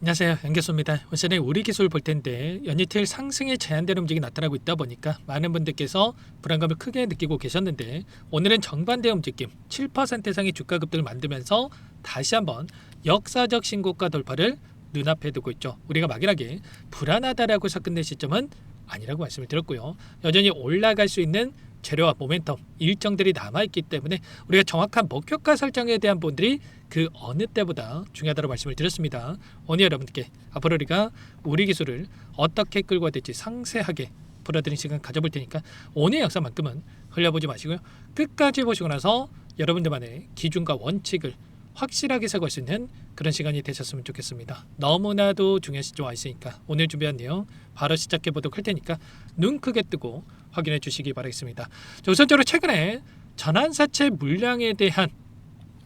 안녕하세요, 연결소입니다. 오늘은 우리 기술 볼 텐데 연이틀 상승에 제한되는 움직임이 나타나고 있다 보니까 많은 분들께서 불안감을 크게 느끼고 계셨는데, 오늘은 정반대 움직임 7% 이상의 주가 급등을 만들면서 다시 한번 역사적 신고가 돌파를 눈앞에 두고 있죠. 우리가 막연하게 불안하다라고 해서 끝낼 시점은 아니라고 말씀을 드렸고요. 여전히 올라갈 수 있는 재료와 모멘텀 일정들이 남아있기 때문에 우리가 정확한 목표가 설정에 대한 부분들이 그 어느 때보다 중요하다고 말씀을 드렸습니다. 오늘 여러분들께 앞으로 우리가 우리 기술을 어떻게 끌고 가야 될지 상세하게 풀어드리는 시간 가져볼 테니까 오늘 영상만큼은 흘려보지 마시고요. 끝까지 보시고 나서 여러분들만의 기준과 원칙을 확실하게 세워갈 수 있는 그런 시간이 되셨으면 좋겠습니다. 너무나도 중요한 시점 와 있으니까 오늘 준비한 내용 바로 시작해 보도록 할 테니까 눈 크게 뜨고 확인해 주시기 바라겠습니다. 우선적으로 최근에 전환사채 물량에 대한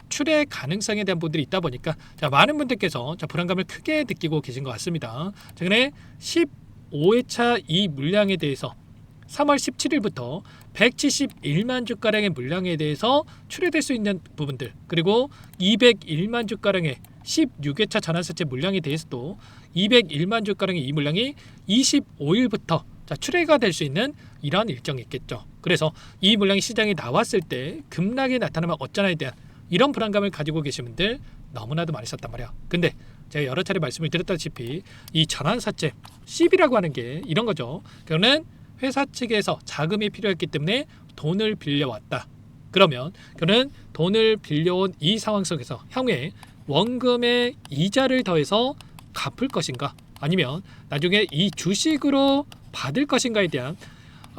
출회 가능성에 대한 부분들이 있다 보니까 많은 분들께서 불안감을 크게 느끼고 계신 것 같습니다. 최근에 15회차 이 물량에 대해서 3월 17일부터 171만 주가량의 물량에 대해서 출회될 수 있는 부분들, 그리고 201만 주가량의 16회차 전환사채 물량에 대해서도 201만 주가량의 이 물량이 25일부터 출회가 될 수 있는 이러한 일정이 있겠죠. 그래서 이 물량이 시장에 나왔을 때 급락이 나타나면 어쩌나에 대한 이런 불안감을 가지고 계신 분들 너무나도 많으셨단 말이야. 근데 제가 여러 차례 말씀을 드렸다시피 이 전환사채 CB라고 하는 게 이런 거죠. 그거는 회사 측에서 자금이 필요했기 때문에 돈을 빌려왔다. 그러면 그는 돈을 빌려온 이 상황 속에서 향후에 원금의 이자를 더해서 갚을 것인가, 아니면 나중에 이 주식으로 받을 것인가에 대한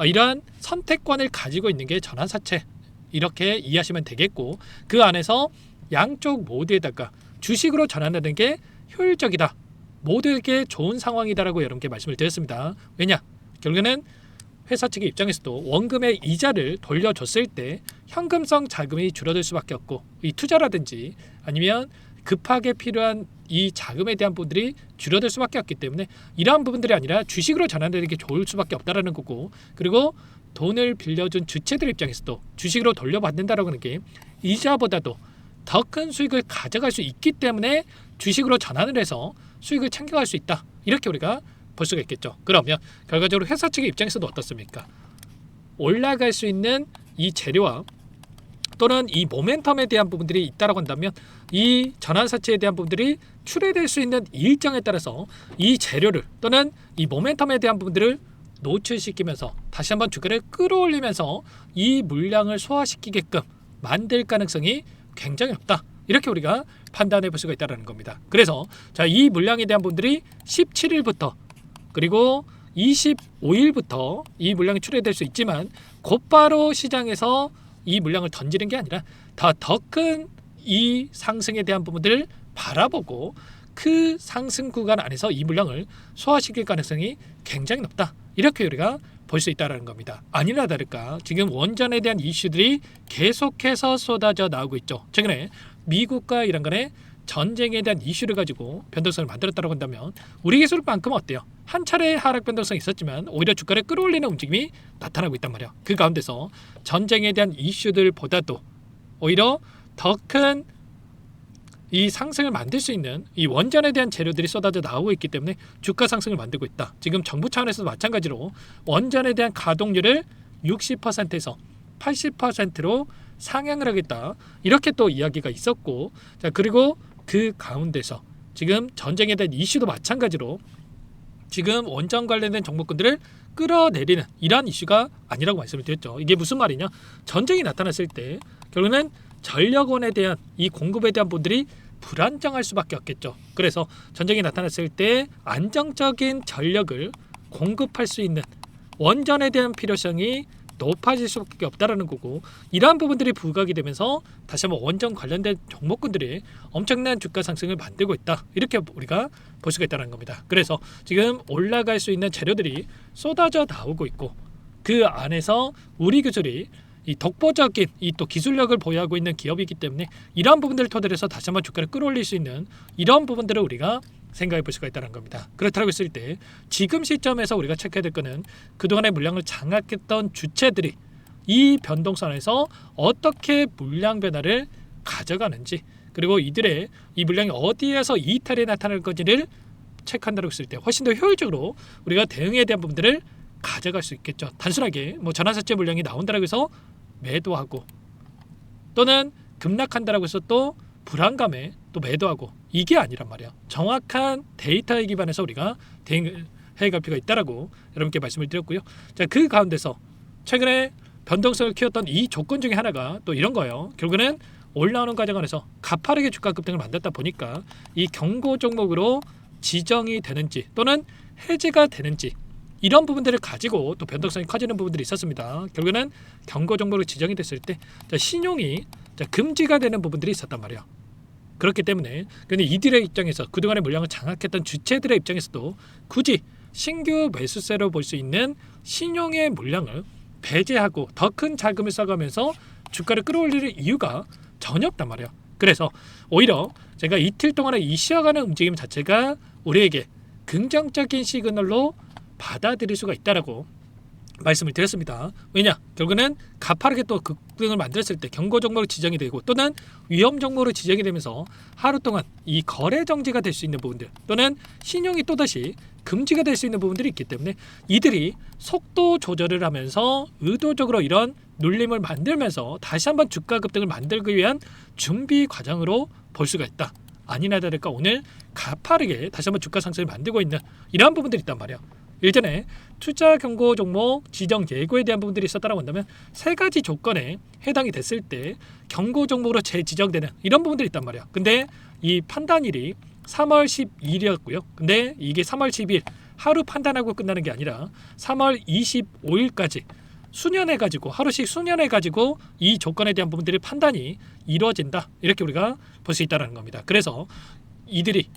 이러한 선택권을 가지고 있는 게 전환사채, 이렇게 이해하시면 되겠고, 그 안에서 양쪽 모두에다가 주식으로 전환하는 게 효율적이다, 모두에게 좋은 상황이다라고 여러분께 말씀을 드렸습니다. 왜냐? 결국에는 회사 측의 입장에서도 원금의 이자를 돌려줬을 때 현금성 자금이 줄어들 수밖에 없고, 이 투자라든지 아니면 급하게 필요한 이 자금에 대한 부분들이 줄어들 수밖에 없기 때문에 이러한 부분들이 아니라 주식으로 전환되는 게 좋을 수밖에 없다라는 거고, 그리고 돈을 빌려준 주체들 입장에서도 주식으로 돌려받는다라고 하는 게 이자보다도 더 큰 수익을 가져갈 수 있기 때문에 주식으로 전환을 해서 수익을 챙겨갈 수 있다, 이렇게 우리가 볼 수가 있겠죠. 그러면 결과적으로 회사 측의 입장에서도 어떻습니까? 올라갈 수 있는 이 재료와 또는 이 모멘텀에 대한 부분들이 있다라고 한다면 이 전환사채에 대한 부분들이 출회될 수 있는 일정에 따라서 이 재료를 또는 이 모멘텀에 대한 부분들을 노출시키면서 다시 한번 주가를 끌어올리면서 이 물량을 소화시키게끔 만들 가능성이 굉장히 높다, 이렇게 우리가 판단해 볼 수가 있다는 겁니다. 그래서 이 물량에 대한 부분들이 17일부터 그리고 25일부터 이 물량이 출회될 수 있지만 곧바로 시장에서 이 물량을 던지는 게 아니라 더 큰 이 상승에 대한 부분들을 바라보고 그 상승 구간 안에서 이 물량을 소화시킬 가능성이 굉장히 높다, 이렇게 우리가 볼 수 있다는 겁니다. 아니나 다를까 지금 원전에 대한 이슈들이 계속해서 쏟아져 나오고 있죠. 최근에 미국과 이란 간의 전쟁에 대한 이슈를 가지고 변동성을 만들었다고 한다면 우리 기술만큼은 어때요? 한 차례 하락 변동성이 있었지만 오히려 주가를 끌어올리는 움직임이 나타나고 있단 말이야. 그 가운데서 전쟁에 대한 이슈들보다도 오히려 더 큰 이 상승을 만들 수 있는 이 원전에 대한 재료들이 쏟아져 나오고 있기 때문에 주가 상승을 만들고 있다. 지금 정부 차원에서도 마찬가지로 원전에 대한 가동률을 60%에서 80%로 상향을 하겠다, 이렇게 또 이야기가 있었고, 그리고 그 가운데서 지금 전쟁에 대한 이슈도 마찬가지로 지금 원전 관련된 정보권들을 끌어내리는 이러한 이슈가 아니라고 말씀을 드렸죠. 이게 무슨 말이냐? 전쟁이 나타났을 때 결국은 전력원에 대한 이 공급에 대한 부분들이 불안정할 수밖에 없겠죠. 그래서 전쟁이 나타났을 때 안정적인 전력을 공급할 수 있는 원전에 대한 필요성이 높아질 수밖에 없다라는 거고, 이러한 부분들이 부각이 되면서 다시 한번 원전 관련된 종목군들이 엄청난 주가 상승을 만들고 있다, 이렇게 우리가 볼 수가 있다는 겁니다. 그래서 지금 올라갈 수 있는 재료들이 쏟아져 나오고 있고, 그 안에서 우리 기술이 이 독보적인 이 또 기술력을 보유하고 있는 기업이기 때문에 이러한 부분들을 토대로 해서 다시 한번 주가를 끌어올릴 수 있는 이런 부분들을 우리가 생각해 볼 수가 있다는 겁니다. 그렇다고 했을 때 지금 시점에서 우리가 체크해야 될 거는 그동안의 물량을 장악했던 주체들이 이 변동선에서 어떻게 물량 변화를 가져가는지, 그리고 이들의 이 물량이 어디에서 이탈이 나타날 건지를 체크한다고 했을 때 훨씬 더 효율적으로 우리가 대응에 대한 부분들을 가져갈 수 있겠죠. 단순하게 뭐 전환사채 물량이 나온다고 해서 매도하고 또는 급락한다고 해서 또 불안감에 또 매도하고 이게 아니란 말이야. 정확한 데이터에 기반해서 우리가 대응을 해갈 필요가 있다라고 여러분께 말씀을 드렸고요. 자, 그 가운데서 최근에 변동성을 키웠던 이 조건 중에 하나가 또 이런 거예요. 결국에는 올라오는 과정 안에서 가파르게 주가 급등을 만들다 보니까 이 경고 종목으로 지정이 되는지 또는 해제가 되는지 이런 부분들을 가지고 또 변동성이 커지는 부분들이 있었습니다. 결국에는 경고 종목으로 지정이 됐을 때 신용이 금지가 되는 부분들이 있었단 말이야. 그렇기 때문에 근데 이들의 입장에서 그동안의 물량을 장악했던 주체들의 입장에서도 굳이 신규 매수세로 볼 수 있는 신용의 물량을 배제하고 더 큰 자금을 써가면서 주가를 끌어올릴 이유가 전혀 없단 말이야. 그래서 오히려 제가 이틀 동안의 이 쉬어가는 움직임 자체가 우리에게 긍정적인 시그널로 받아들일 수가 있다라고 말씀을 드렸습니다. 왜냐? 결국은 가파르게 또 급등을 만들었을 때 경고 종목으로 지정이 되고 또는 위험 종목으로 지정이 되면서 하루 동안 이 거래 정지가 될 수 있는 부분들 또는 신용이 또다시 금지가 될 수 있는 부분들이 있기 때문에 이들이 속도 조절을 하면서 의도적으로 이런 눌림을 만들면서 다시 한번 주가 급등을 만들기 위한 준비 과정으로 볼 수가 있다. 아니나 다를까 오늘 가파르게 다시 한번 주가 상승을 만들고 있는 이러한 부분들이 있단 말이야. 일전에 투자 경고 종목 지정 예고에 대한 부분들이 있었다고 한다면 세 가지 조건에 해당이 됐을 때 경고 종목으로 재지정되는 이런 부분들이 있단 말이야. 근데 이 판단일이 3월 12일이었고요. 근데 이게 3월 10일 하루 판단하고 끝나는 게 아니라 3월 25일까지 수년해가지고 하루씩 수년해가지고 이 조건에 대한 부분들이 판단이 이루어진다. 이렇게 우리가 볼 수 있다는 겁니다. 그래서 이들이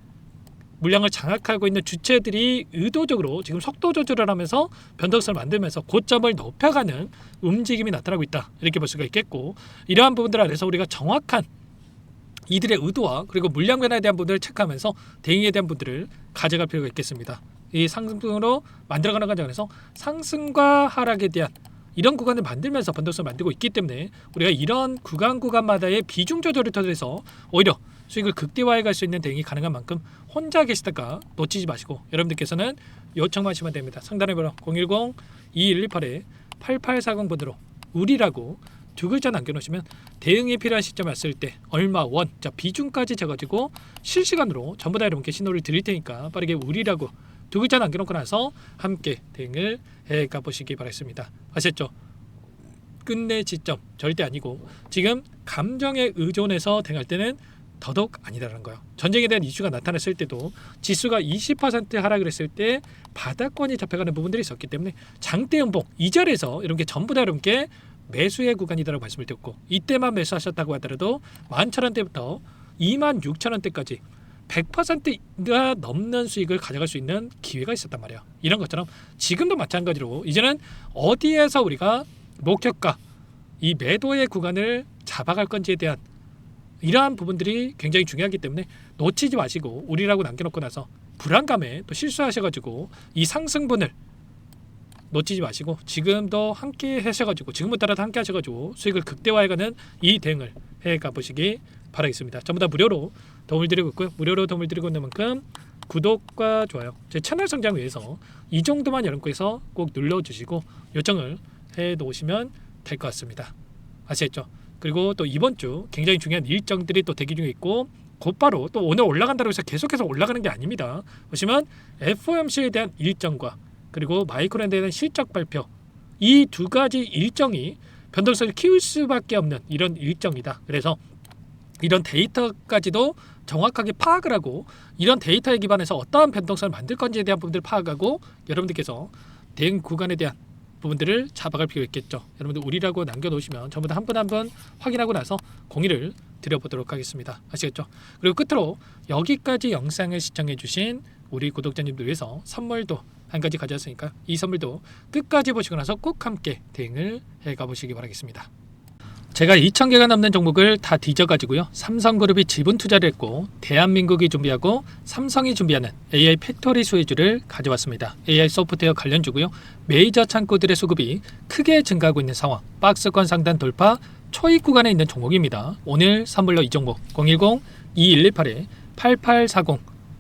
물량을 장악하고 있는 주체들이 의도적으로 지금 속도 조절을 하면서 변동성을 만들면서 고점을 높여가는 움직임이 나타나고 있다. 이렇게 볼 수가 있겠고 이러한 부분들 안에서 우리가 정확한 이들의 의도와 그리고 물량 변화에 대한 부분들을 체크하면서 대응에 대한 부분들을 가져갈 필요가 있겠습니다. 이 상승으로 만들어가는 과정에서 상승과 하락에 대한 이런 구간을 만들면서 변동성을 만들고 있기 때문에 우리가 이런 구간마다의 비중 조절을 통해서 오히려 수익을 극대화해 갈 수 있는 대응이 가능한 만큼 혼자 계시다가 놓치지 마시고 여러분들께서는 요청만 하시면 됩니다. 상단에 번호 010-2118-8840번으로 우리라고 두 글자 남겨놓으시면 대응이 필요한 시점에 왔을 때 얼마 원, 비중까지 적어지고 실시간으로 전부 다 여러분께 신호를 드릴 테니까 빠르게 우리라고 두 글자 남겨놓고 나서 함께 대응을 해가 보시기 바라겠습니다. 아셨죠? 끝내 지점 절대 아니고 지금 감정에 의존해서 대응할 때는 더더욱 아니다라는 거예요. 전쟁에 대한 이슈가 나타났을 때도 지수가 20% 하락을 했을 때 바닥권이 잡혀가는 부분들이 있었기 때문에 장대 연봉 이 자리에서 이런 게 전부 다 여러분께 매수의 구간이다라고 말씀을 드렸고 이때만 매수하셨다고 하더라도 11,000원대부터 26,000원대까지 100%가 넘는 수익을 가져갈 수 있는 기회가 있었단 말이에요. 이런 것처럼 지금도 마찬가지로 이제는 어디에서 우리가 목표가 이 매도의 구간을 잡아갈 건지에 대한 이러한 부분들이 굉장히 중요하기 때문에 놓치지 마시고 우리라고 남겨놓고 나서 불안감에 또 실수하셔가지고 이 상승분을 놓치지 마시고 지금도 함께 하셔가지고 지금부터라도 함께 하셔가지고 수익을 극대화해가는 이 대응을 해가 보시기 바라겠습니다. 전부 다 무료로 도움을 드리고 있고요. 무료로 도움을 드리고 있는 만큼 구독과 좋아요 제 채널 성장 위해서 이 정도만 여러분께서 꼭 눌러주시고 요청을 해 놓으시면 될 것 같습니다. 아시겠죠? 그리고 또 이번 주 굉장히 중요한 일정들이 또 대기 중에 있고 곧바로 또 오늘 올라간다고 해서 계속해서 올라가는 게 아닙니다. 보시면 FOMC에 대한 일정과 그리고 마이크로랜드에 대한 실적 발표 이 두 가지 일정이 변동성을 키울 수밖에 없는 이런 일정이다. 그래서 이런 데이터까지도 정확하게 파악을 하고 이런 데이터에 기반해서 어떠한 변동성을 만들 건지에 대한 부분들을 파악하고 여러분들께서 대응 구간에 대한 부분들을 잡아갈 필요가 있겠죠. 여러분들 우리라고 남겨놓으시면 전부 다 한 분 한 분 확인하고 나서 공유를 드려보도록 하겠습니다. 아시겠죠? 그리고 끝으로 여기까지 영상을 시청해 주신 우리 구독자님들 위해서 선물도 한 가지 가져왔으니까 이 선물도 끝까지 보시고 나서 꼭 함께 대응을 해가 보시기 바라겠습니다. 제가 2,000개가 넘는 종목을 다 뒤져가지고요. 삼성그룹이 지분 투자를 했고 대한민국이 준비하고 삼성이 준비하는 AI 팩토리 소유주를 가져왔습니다. AI 소프트웨어 관련주고요. 메이저 창고들의 수급이 크게 증가하고 있는 상황. 박스권 상단 돌파 초입 구간에 있는 종목입니다. 오늘 선물로 이 종목 010-2118-8840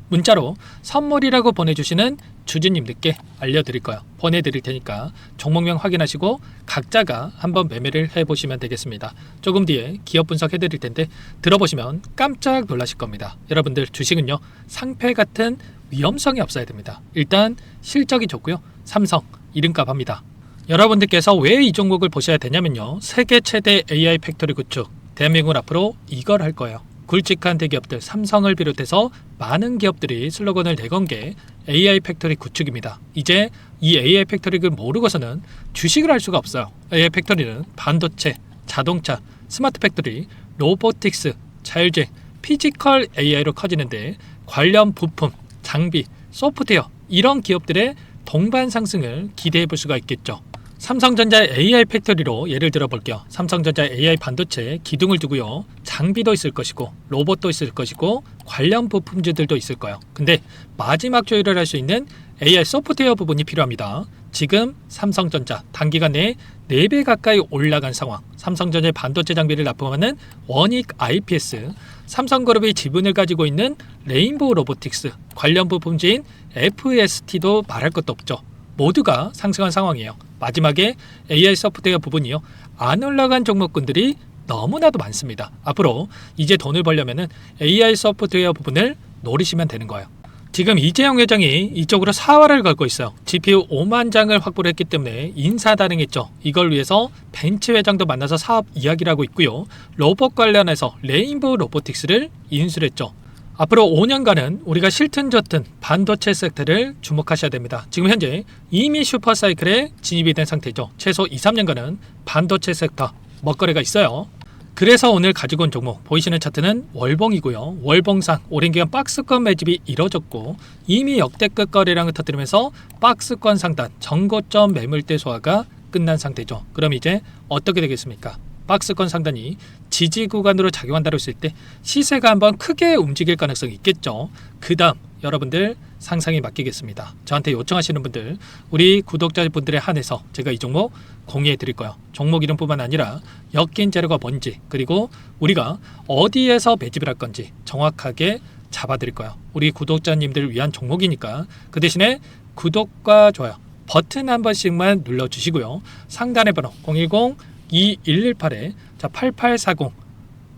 문자로 선물이라고 보내주시는 주주님들께 알려드릴 거예요. 보내드릴 테니까 종목명 확인하시고 각자가 한번 매매를 해보시면 되겠습니다. 조금 뒤에 기업 분석해드릴 텐데 들어보시면 깜짝 놀라실 겁니다. 여러분들 주식은요, 상패 같은 위험성이 없어야 됩니다. 일단 실적이 좋고요, 삼성 이름값 합니다. 여러분들께서 왜 이 종목을 보셔야 되냐면요, 세계 최대 AI 팩토리 구축, 대한민국은 앞으로 이걸 할 거예요. 굵직한 대기업들 삼성을 비롯해서 많은 기업들이 슬로건을 내건 게 AI 팩토리 구축입니다. 이제 이 AI 팩토리를 모르고서는 주식을 할 수가 없어요. AI 팩토리는 반도체, 자동차, 스마트 팩토리, 로보틱스, 자율주행, 피지컬 AI로 커지는데 관련 부품, 장비, 소프트웨어 이런 기업들의 동반 상승을 기대해 볼 수가 있겠죠. 삼성전자의 AI 팩토리로 예를 들어 볼게요. 삼성전자 AI 반도체에 기둥을 두고요, 장비도 있을 것이고 로봇도 있을 것이고 관련 부품주들도 있을 거예요. 근데 마지막 조율을 할 수 있는 AI 소프트웨어 부분이 필요합니다. 지금 삼성전자 단기간 내에 4배 가까이 올라간 상황, 삼성전자의 반도체 장비를 납품하는 원익 IPS, 삼성그룹의 지분을 가지고 있는 레인보우 로보틱스, 관련 부품주인 FST도 말할 것도 없죠. 모두가 상승한 상황이에요. 마지막에 AI 소프트웨어 부분이요, 안 올라간 종목군들이 너무나도 많습니다. 앞으로 이제 돈을 벌려면 AI 소프트웨어 부분을 노리시면 되는 거예요. 지금 이재용 회장이 이쪽으로 사활을 걸고 있어요. GPU 5만 장을 확보를 했기 때문에 인사단행했죠. 이걸 위해서 벤츠 회장도 만나서 사업 이야기를 하고 있고요, 로봇 관련해서 레인보우 로보틱스를 인수를 했죠. 앞으로 5년간은 우리가 싫든 좋든 반도체 섹터를 주목하셔야 됩니다. 지금 현재 이미 슈퍼사이클에 진입이 된 상태죠. 최소 2-3년간은 반도체 섹터 먹거리가 있어요. 그래서 오늘 가지고 온 종목 보이시는 차트는 월봉이고요. 월봉상 오랜 기간 박스권 매집이 이뤄졌고 이미 역대급 거래량을 터뜨리면서 박스권 상단 전고점 매물대 소화가 끝난 상태죠. 그럼 이제 어떻게 되겠습니까? 박스권 상단이 지지 구간으로 작용한다고 했을 때 시세가 한번 크게 움직일 가능성이 있겠죠. 그 다음 여러분들 상상에 맡기겠습니다. 저한테 요청하시는 분들, 우리 구독자분들에 한해서 제가 이 종목 공유해 드릴 거예요. 종목 이름뿐만 아니라 엮인 재료가 뭔지, 그리고 우리가 어디에서 매집을 할 건지 정확하게 잡아 드릴 거예요. 우리 구독자님들을 위한 종목이니까 그 대신에 구독과 좋아요 버튼 한 번씩만 눌러주시고요. 상단의 번호 010-2118에 8840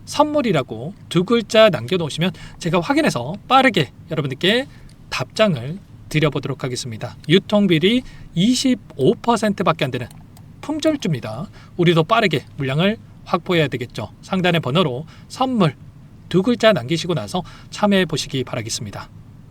선물이라고 2글자 남겨놓으시면 제가 확인해서 빠르게 여러분들께 답장을 드려보도록 하겠습니다. 유통비리 25%밖에 안 되는 품절주입니다. 우리도 빠르게 물량을 확보해야 되겠죠. 상단의 번호로 선물 2글자 남기시고 나서 참여해 보시기 바라겠습니다.